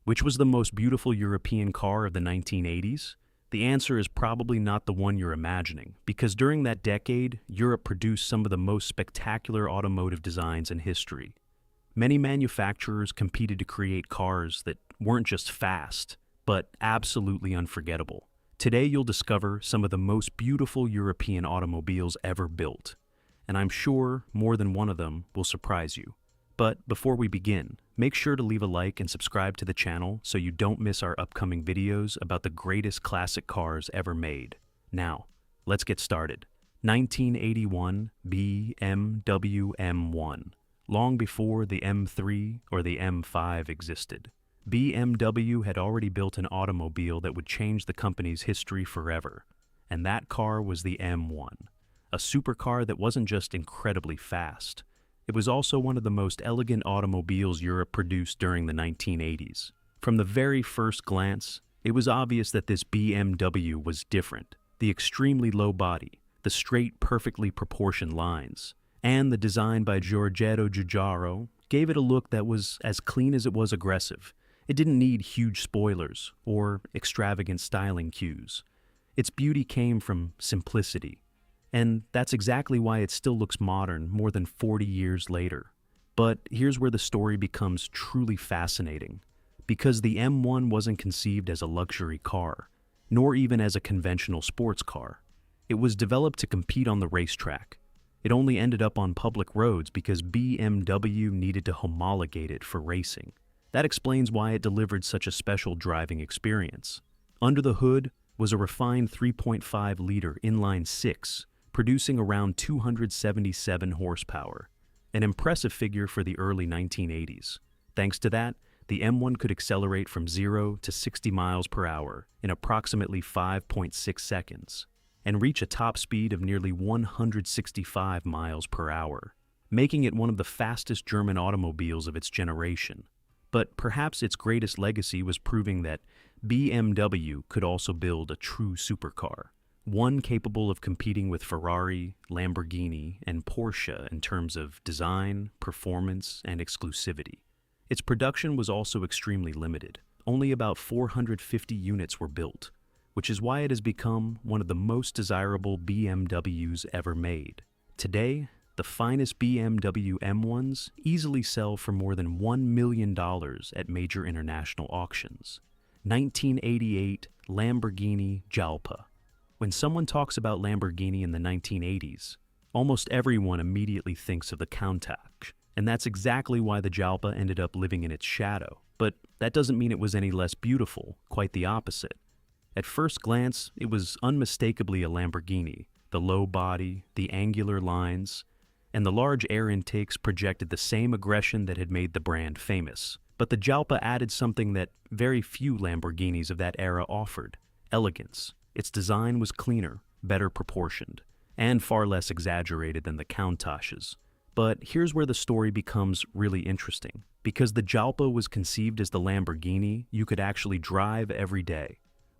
Which was the most beautiful European car of the 1980s? The answer is probably not the one you're imagining, because during that decade, Europe produced some of the most spectacular automotive designs in history. Many manufacturers competed to create cars that weren't just fast, but absolutely unforgettable. Today you'll discover some of the most beautiful European automobiles ever built, and I'm sure more than one of them will surprise you. But before we begin, make sure to leave a like and subscribe to the channel so you don't miss our upcoming videos about the greatest classic cars ever made. Now, let's get started. 1981 BMW M1. Long before the M3 or the M5 existed, BMW had already built an automobile that would change the company's history forever. And that car was the M1, a supercar that wasn't just incredibly fast. It was also one of the most elegant automobiles Europe produced during the 1980s. From the very first glance, it was obvious that this BMW was different. The extremely low body, the straight, perfectly proportioned lines, and the design by Giorgetto Giugiaro gave it a look that was as clean as it was aggressive. It didn't need huge spoilers or extravagant styling cues. Its beauty came from simplicity. And that's exactly why it still looks modern more than 40 years later. But here's where the story becomes truly fascinating. Because the M1 wasn't conceived as a luxury car, nor even as a conventional sports car. It was developed to compete on the racetrack. It only ended up on public roads because BMW needed to homologate it for racing. That explains why it delivered such a special driving experience. Under the hood was a refined 3.5-liter inline-six, producing around 277 horsepower, an impressive figure for the early 1980s. Thanks to that, the M1 could accelerate from 0 to 60 miles per hour in approximately 5.6 seconds, and reach a top speed of nearly 165 miles per hour, making it one of the fastest German automobiles of its generation. But perhaps its greatest legacy was proving that BMW could also build a true supercar. One capable of competing with Ferrari, Lamborghini, and Porsche in terms of design, performance, and exclusivity. Its production was also extremely limited. Only about 450 units were built, which is why it has become one of the most desirable BMWs ever made. Today, the finest BMW M1s easily sell for more than $1 million at major international auctions. 1988 Lamborghini Jalpa. When someone talks about Lamborghini in the 1980s, almost everyone immediately thinks of the Countach, and that's exactly why the Jalpa ended up living in its shadow. But that doesn't mean it was any less beautiful, quite the opposite. At first glance, it was unmistakably a Lamborghini. The low body, the angular lines, and the large air intakes projected the same aggression that had made the brand famous. But the Jalpa added something that very few Lamborghinis of that era offered: elegance. Its design was cleaner, better proportioned, and far less exaggerated than the Countach's. But here's where the story becomes really interesting. Because the Jalpa was conceived as the Lamborghini you could actually drive every day.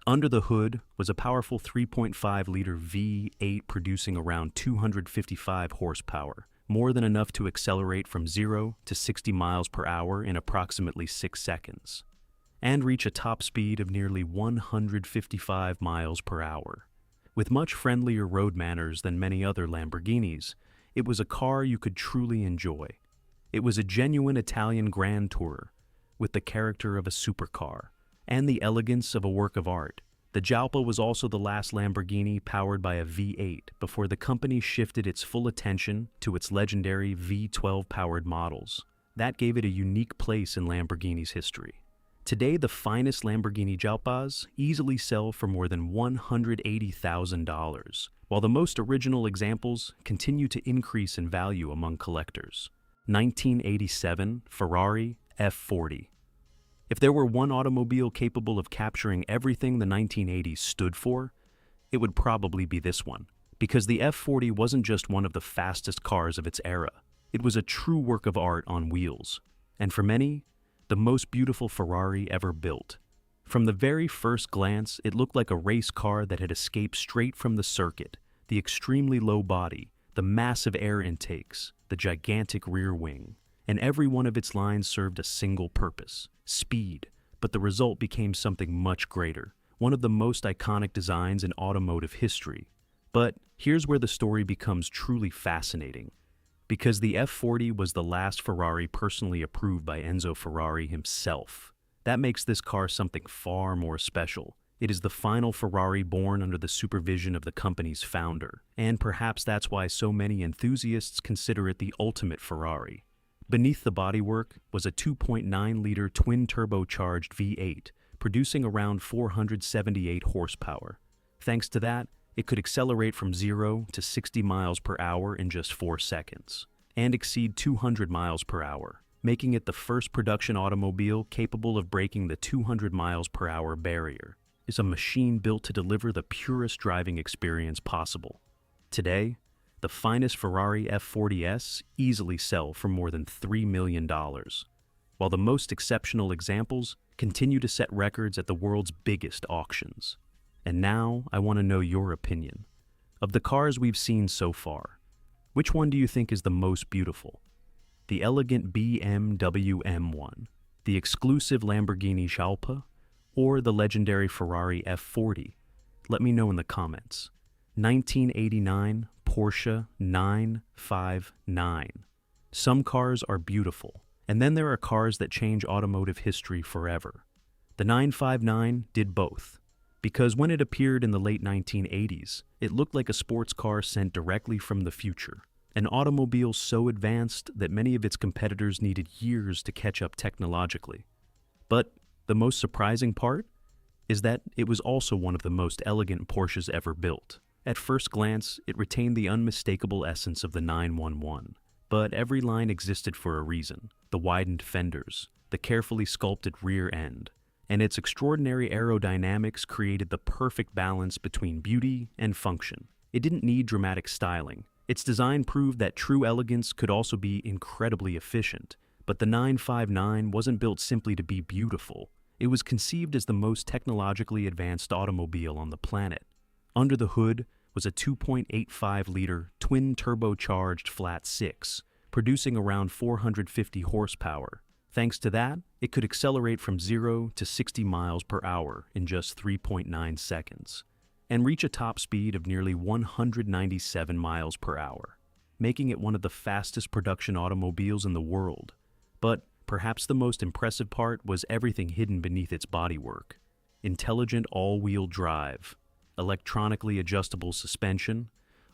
Under the hood was a powerful 3.5-liter V8 producing around 255 horsepower, more than enough to accelerate from 0 to 60 miles per hour in approximately 6 seconds. And reach a top speed of nearly 155 miles per hour. With much friendlier road manners than many other Lamborghinis, it was a car you could truly enjoy. It was a genuine Italian grand tourer, with the character of a supercar, and the elegance of a work of art. The Jalpa was also the last Lamborghini powered by a V8 before the company shifted its full attention to its legendary V12-powered models. That gave it a unique place in Lamborghini's history. Today, the finest Lamborghini Jalpas easily sell for more than $180,000, while the most original examples continue to increase in value among collectors. 1987 Ferrari F40. If there were one automobile capable of capturing everything the 1980s stood for, it would probably be this one. Because the F40 wasn't just one of the fastest cars of its era, it was a true work of art on wheels. And for many, the most beautiful Ferrari ever built. From the very first glance, it looked like a race car that had escaped straight from the circuit. The extremely low body, the massive air intakes, the gigantic rear wing, and every one of its lines served a single purpose: speed, but the result became something much greater, one of the most iconic designs in automotive history. But here's where the story becomes truly fascinating. Because the F40 was the last Ferrari personally approved by Enzo Ferrari himself. That makes this car something far more special. It is the final Ferrari born under the supervision of the company's founder, and perhaps that's why so many enthusiasts consider it the ultimate Ferrari. Beneath the bodywork was a 2.9-liter twin-turbocharged V8, producing around 478 horsepower. Thanks to that, it could accelerate from 0 to 60 miles per hour in just 4 seconds, and exceed 200 miles per hour, making it the first production automobile capable of breaking the 200 miles per hour barrier. It's a machine built to deliver the purest driving experience possible. Today, the finest Ferrari F40s easily sell for more than $3 million, while the most exceptional examples continue to set records at the world's biggest auctions. And now, I want to know your opinion. Of the cars we've seen so far, which one do you think is the most beautiful? The elegant BMW M1, the exclusive Lamborghini Jalpa, or the legendary Ferrari F40? Let me know in the comments. 1989 Porsche 959. Some cars are beautiful, and then there are cars that change automotive history forever. The 959 did both, because when it appeared in the late 1980s, it looked like a sports car sent directly from the future, an automobile so advanced that many of its competitors needed years to catch up technologically. But the most surprising part is that it was also one of the most elegant Porsches ever built. At first glance, it retained the unmistakable essence of the 911, but every line existed for a reason: the widened fenders, the carefully sculpted rear end, and its extraordinary aerodynamics created the perfect balance between beauty and function. It didn't need dramatic styling. Its design proved that true elegance could also be incredibly efficient. But the 959 wasn't built simply to be beautiful. It was conceived as the most technologically advanced automobile on the planet. Under the hood was a 2.85-liter twin-turbocharged flat six, producing around 450 horsepower. Thanks to that, it could accelerate from 0 to 60 miles per hour in just 3.9 seconds, and reach a top speed of nearly 197 miles per hour, making it one of the fastest production automobiles in the world. But perhaps the most impressive part was everything hidden beneath its bodywork. Intelligent all-wheel drive, electronically adjustable suspension,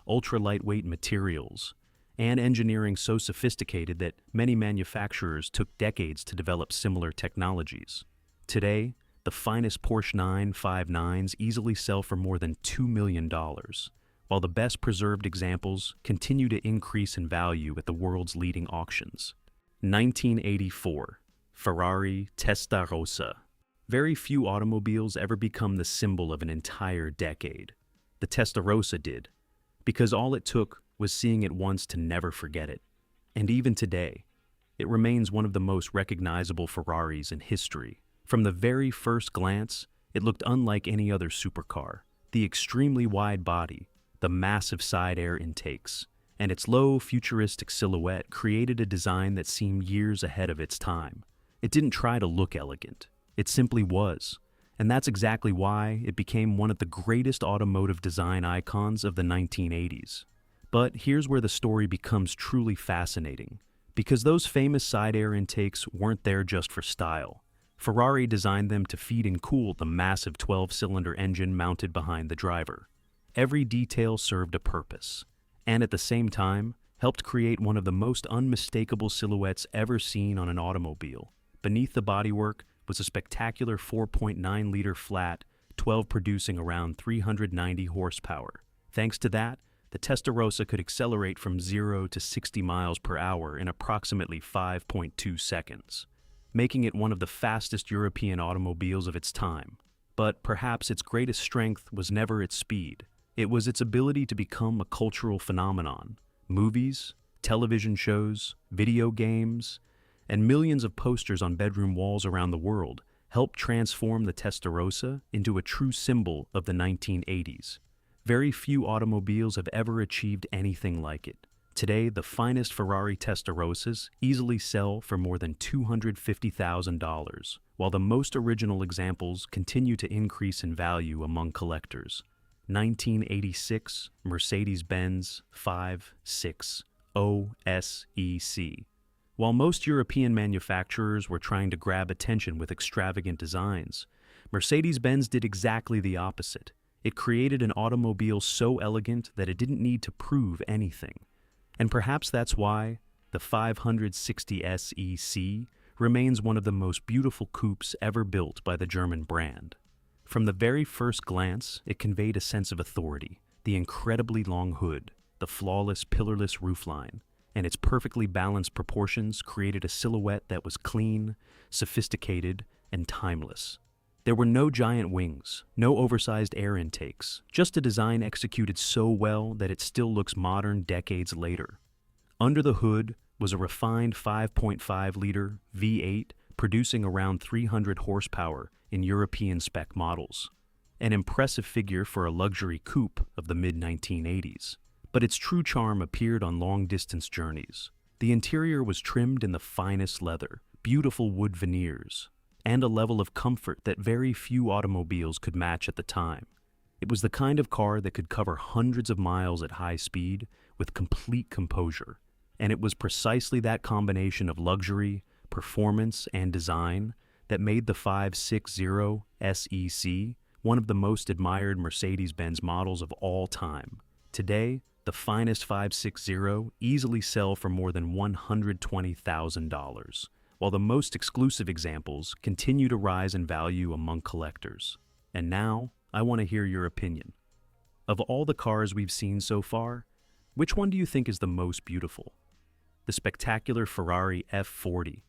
ultra-lightweight materials, and engineering so sophisticated that many manufacturers took decades to develop similar technologies. Today, the finest Porsche 959s easily sell for more than $2 million, while the best preserved examples continue to increase in value at the world's leading auctions. 1984, Ferrari Testarossa. Very few automobiles ever become the symbol of an entire decade. The Testarossa did, because all it took was seeing it once to never forget it. And even today, it remains one of the most recognizable Ferraris in history. From the very first glance, it looked unlike any other supercar. The extremely wide body, the massive side air intakes, and its low, futuristic silhouette created a design that seemed years ahead of its time. It didn't try to look elegant. It simply was. And that's exactly why it became one of the greatest automotive design icons of the 1980s. But here's where the story becomes truly fascinating. Because those famous side air intakes weren't there just for style. Ferrari designed them to feed and cool the massive 12-cylinder engine mounted behind the driver. Every detail served a purpose, and at the same time, helped create one of the most unmistakable silhouettes ever seen on an automobile. Beneath the bodywork was a spectacular 4.9-liter flat, 12 producing around 390 horsepower. Thanks to that, the Testarossa could accelerate from 0 to 60 miles per hour in approximately 5.2 seconds, making it one of the fastest European automobiles of its time. But perhaps its greatest strength was never its speed. It was its ability to become a cultural phenomenon. Movies, television shows, video games, and millions of posters on bedroom walls around the world helped transform the Testarossa into a true symbol of the 1980s. Very few automobiles have ever achieved anything like it. Today, the finest Ferrari Testarossas easily sell for more than $250,000, while the most original examples continue to increase in value among collectors. 1986 Mercedes-Benz 560 SEC. While most European manufacturers were trying to grab attention with extravagant designs, Mercedes-Benz did exactly the opposite. It created an automobile so elegant that it didn't need to prove anything. And perhaps that's why the 560 SEC remains one of the most beautiful coupes ever built by the German brand. From the very first glance, it conveyed a sense of authority. The incredibly long hood, the flawless pillarless roofline, and its perfectly balanced proportions created a silhouette that was clean, sophisticated, and timeless. There were no giant wings, no oversized air intakes, just a design executed so well that it still looks modern decades later. Under the hood was a refined 5.5-liter V8 producing around 300 horsepower in European spec models. An impressive figure for a luxury coupe of the mid-1980s. But its true charm appeared on long-distance journeys. The interior was trimmed in the finest leather, beautiful wood veneers, and a level of comfort that very few automobiles could match at the time. It was the kind of car that could cover hundreds of miles at high speed with complete composure. And it was precisely that combination of luxury, performance, and design that made the 560 SEC one of the most admired Mercedes-Benz models of all time. Today, the finest 560 easily sell for more than $120,000, while the most exclusive examples continue to rise in value among collectors. And now, I want to hear your opinion. Of all the cars we've seen so far, which one do you think is the most beautiful? The spectacular Ferrari F40,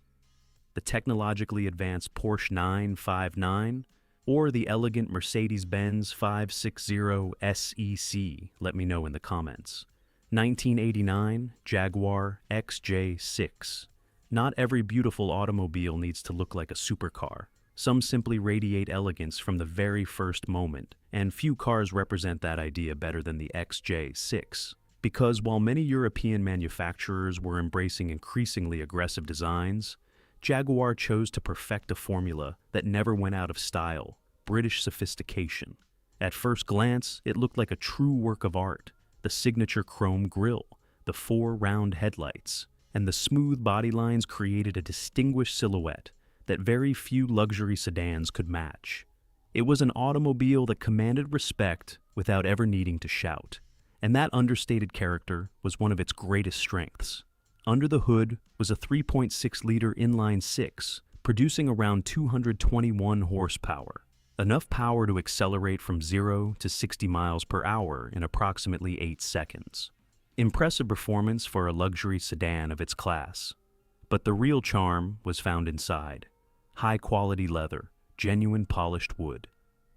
the technologically advanced Porsche 959, or the elegant Mercedes-Benz 560 SEC? Let me know in the comments. 1989 Jaguar XJ6. Not every beautiful automobile needs to look like a supercar. Some simply radiate elegance from the very first moment, and few cars represent that idea better than the XJ6. Because while many European manufacturers were embracing increasingly aggressive designs, Jaguar chose to perfect a formula that never went out of style: British sophistication. At first glance, it looked like a true work of art. The signature chrome grille, the 4 round headlights, and the smooth body lines created a distinguished silhouette that very few luxury sedans could match. It was an automobile that commanded respect without ever needing to shout. And that understated character was one of its greatest strengths. Under the hood was a 3.6-liter inline-6, producing around 221 horsepower, enough power to accelerate from 0 to 60 miles per hour in approximately 8 seconds. Impressive performance for a luxury sedan of its class. But the real charm was found inside. High-quality leather, genuine polished wood,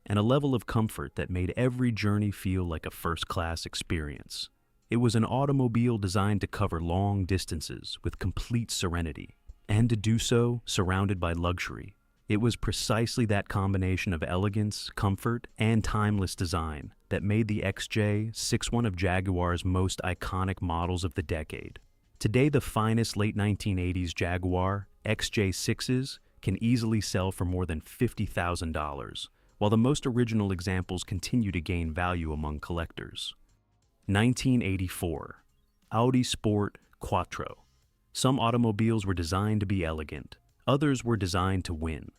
and a level of comfort that made every journey feel like a first-class experience. It was an automobile designed to cover long distances with complete serenity, and to do so surrounded by luxury. It was precisely that combination of elegance, comfort, and timeless design that made the XJ6 one of Jaguar's most iconic models of the decade. Today, the finest late 1980s Jaguar XJ6s can easily sell for more than $50,000, while the most original examples continue to gain value among collectors. 1984 Audi Sport Quattro. Some automobiles were designed to be elegant, others were designed to win.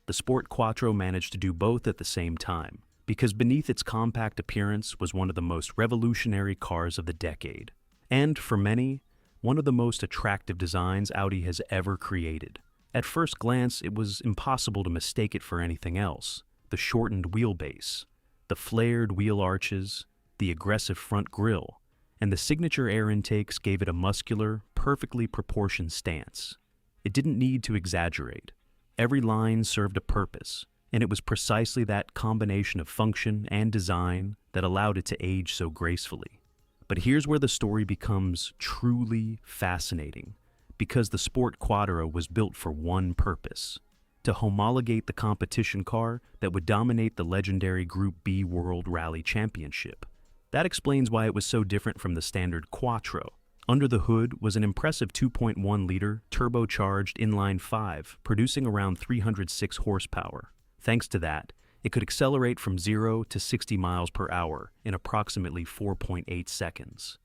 The Sport Quattro managed to do both at the same time, because beneath its compact appearance was one of the most revolutionary cars of the decade, and for many, one of the most attractive designs Audi has ever created. At first glance, it was impossible to mistake it for anything else. The shortened wheelbase, the flared wheel arches, the aggressive front grille, and the signature air intakes gave it a muscular, perfectly proportioned stance. It didn't need to exaggerate. Every line served a purpose, and it was precisely that combination of function and design that allowed it to age so gracefully. But here's where the story becomes truly fascinating, because the Sport Quattro was built for one purpose: to homologate the competition car that would dominate the legendary Group B World Rally Championship. That explains why it was so different from the standard Quattro. Under the hood was an impressive 2.1-liter turbocharged inline-5, producing around 306 horsepower. Thanks to that, it could accelerate from 0 to 60 miles per hour in approximately 4.8 seconds,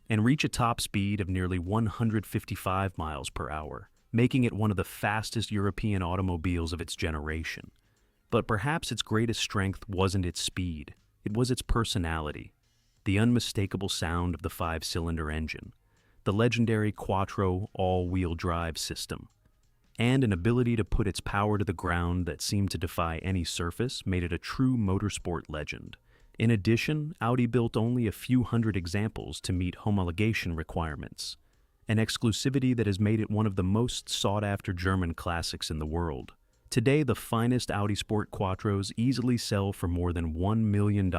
and reach a top speed of nearly 155 miles per hour, making it one of the fastest European automobiles of its generation. But perhaps its greatest strength wasn't its speed, it was its personality. The unmistakable sound of the 5-cylinder engine, the legendary Quattro all-wheel drive system, and an ability to put its power to the ground that seemed to defy any surface made it a true motorsport legend. In addition, Audi built only a few hundred examples to meet homologation requirements, an exclusivity that has made it one of the most sought-after German classics in the world. Today, the finest Audi Sport Quattros easily sell for more than $1 million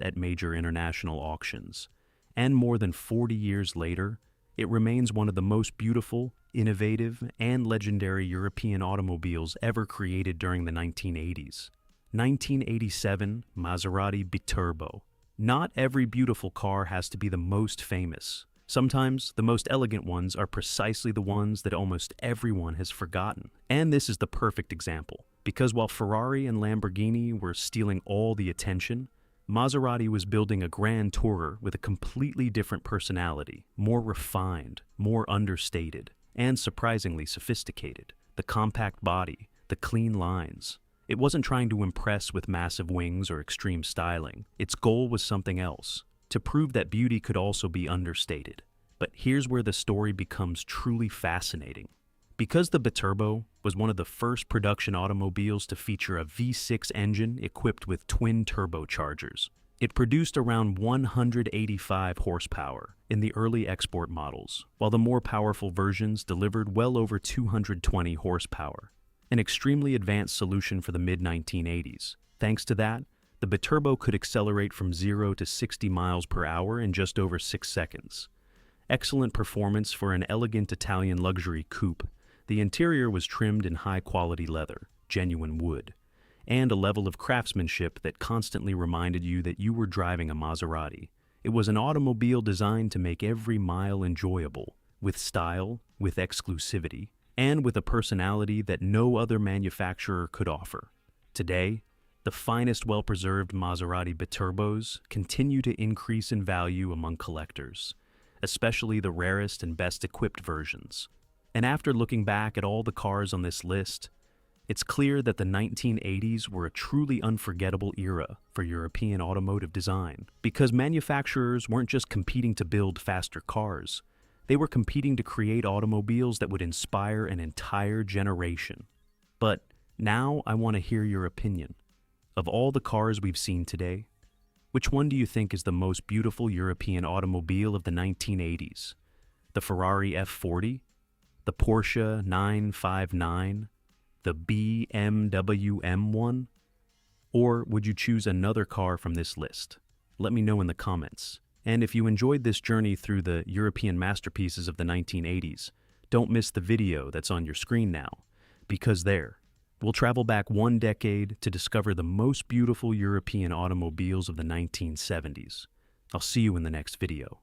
at major international auctions, and more than 40 years later, it remains one of the most beautiful, innovative, and legendary European automobiles ever created during the 1980s. 1987 Maserati Biturbo. Not every beautiful car has to be the most famous. Sometimes, the most elegant ones are precisely the ones that almost everyone has forgotten. And this is the perfect example, because while Ferrari and Lamborghini were stealing all the attention, Maserati was building a grand tourer with a completely different personality, more refined, more understated, and surprisingly sophisticated. The compact body, the clean lines. It wasn't trying to impress with massive wings or extreme styling. Its goal was something else, to prove that beauty could also be understated. But here's where the story becomes truly fascinating. Because the Biturbo was one of the first production automobiles to feature a V6 engine equipped with twin turbochargers, it produced around 185 horsepower in the early export models, while the more powerful versions delivered well over 220 horsepower, an extremely advanced solution for the mid-1980s. Thanks to that, the Biturbo could accelerate from 0 to 60 miles per hour in just over 6 seconds. Excellent performance for an elegant Italian luxury coupe. The interior was trimmed in high-quality leather, genuine wood, and a level of craftsmanship that constantly reminded you that you were driving a Maserati. It was an automobile designed to make every mile enjoyable, with style, with exclusivity, and with a personality that no other manufacturer could offer. Today, the finest well-preserved Maserati Biturbos continue to increase in value among collectors, especially the rarest and best-equipped versions. And after looking back at all the cars on this list, it's clear that the 1980s were a truly unforgettable era for European automotive design, because manufacturers weren't just competing to build faster cars, they were competing to create automobiles that would inspire an entire generation. But now I want to hear your opinion. Of all the cars we've seen today, which one do you think is the most beautiful European automobile of the 1980s? The Ferrari F40? The Porsche 959? The BMW M1? Or would you choose another car from this list? Let me know in the comments. And if you enjoyed this journey through the European masterpieces of the 1980s, don't miss the video that's on your screen now, because we'll travel back one decade to discover the most beautiful European automobiles of the 1970s. I'll see you in the next video.